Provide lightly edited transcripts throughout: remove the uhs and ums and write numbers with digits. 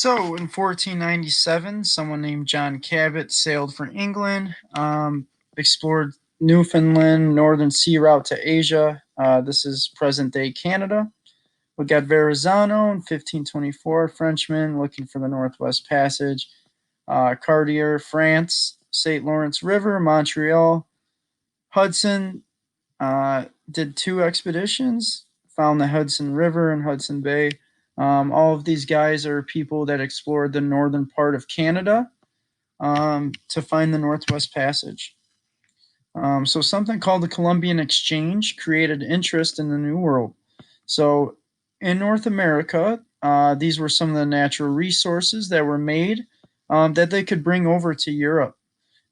So in 1497, someone named John Cabot sailed for England, explored Newfoundland, northern sea route to Asia. This is present day Canada. We got Verrazano in 1524, Frenchman looking for the Northwest Passage. Cartier, France, St. Lawrence River, Montreal. Hudson did two expeditions, found the Hudson River and Hudson Bay. All of these guys are people that explored the northern part of Canada to find the Northwest Passage. So something called the Columbian Exchange created interest in the New World. So in North America, these were some of the natural resources that were made that they could bring over to Europe.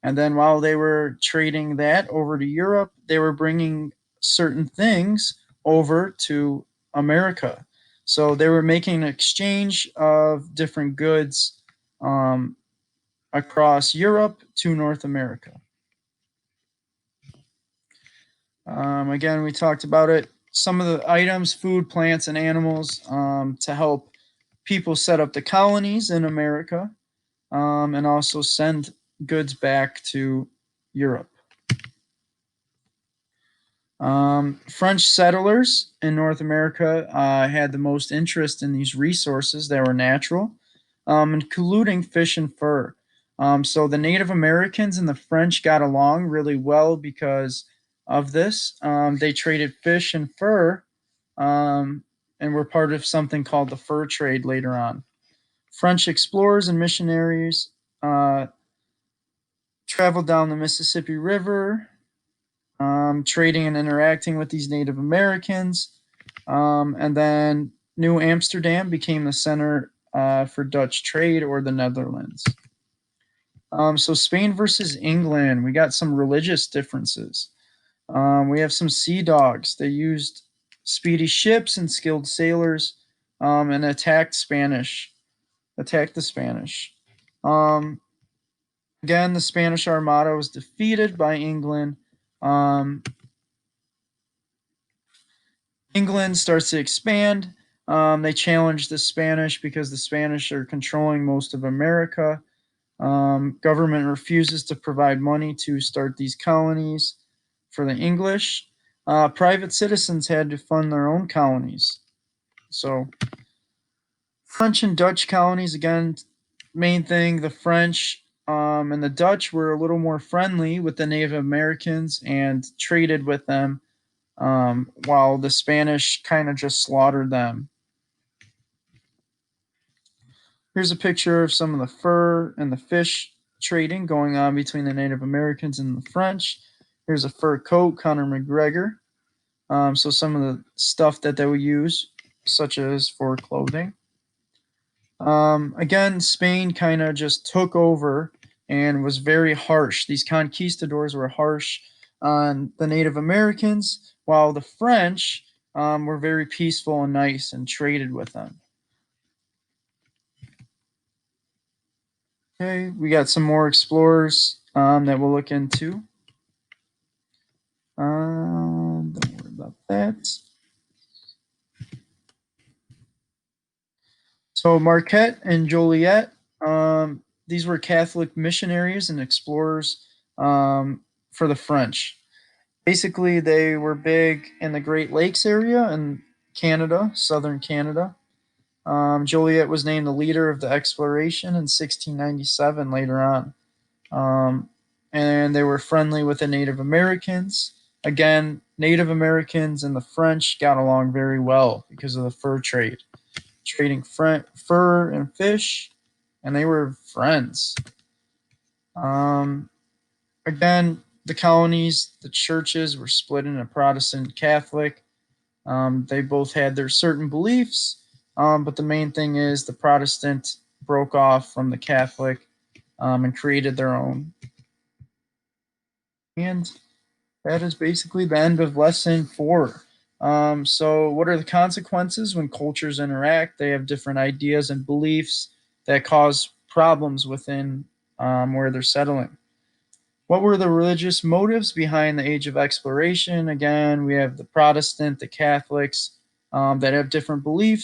And then while they were trading that over to Europe, they were bringing certain things over to America. So they were making an exchange of different goods across Europe to North America. Again, we talked about it. Some of the items, food, plants, and animals to help people set up the colonies in America and also send goods back to Europe. French settlers in North America had the most interest in these resources that were natural, including fish and fur. So the Native Americans and the French got along really well because of this. They traded fish and fur and were part of something called the fur trade later on. French explorers and missionaries traveled down the Mississippi River, trading and interacting with these Native Americans. And then New Amsterdam became the center for Dutch trade, or the Netherlands. So Spain versus England, we got some religious differences. We have some sea dogs. They used speedy ships and skilled sailors and attacked the Spanish. Again, the Spanish Armada was defeated by England. England starts to expand. They challenge the Spanish because the Spanish are controlling most of America. Government refuses to provide money to start these colonies for the English. Private citizens had to fund their own colonies. So French and Dutch colonies, again, main thing, the French and the Dutch were a little more friendly with the Native Americans and traded with them, while the Spanish kind of just slaughtered them. Here's a picture of some of the fur and the fish trading going on between the Native Americans and the French. Here's a fur coat, Conor McGregor. So some of the stuff that they would use, such as for clothing. Again, Spain kind of just took over and was very harsh. These conquistadors were harsh on the Native Americans, while the French were very peaceful and nice and traded with them. Okay, we got some more explorers that we'll look into. Don't worry about that. So Marquette and Joliet, these were Catholic missionaries and explorers for the French. Basically, they were big in the Great Lakes area in Canada, southern Canada. Joliet was named the leader of the exploration in 1697 later on. And they were friendly with the Native Americans. Again, Native Americans and the French got along very well because of the fur trade, trading fur and fish, and they were friends. Again, the colonies, the churches were split into Protestant, Catholic. They both had their certain beliefs, but the main thing is the Protestant broke off from the Catholic and created their own. And that is basically the end of lesson 4. So what are the consequences when cultures interact? They have different ideas and beliefs that cause problems within where they're settling. What were the religious motives behind the Age of Exploration? Again, we have the Protestant, the Catholics that have different beliefs.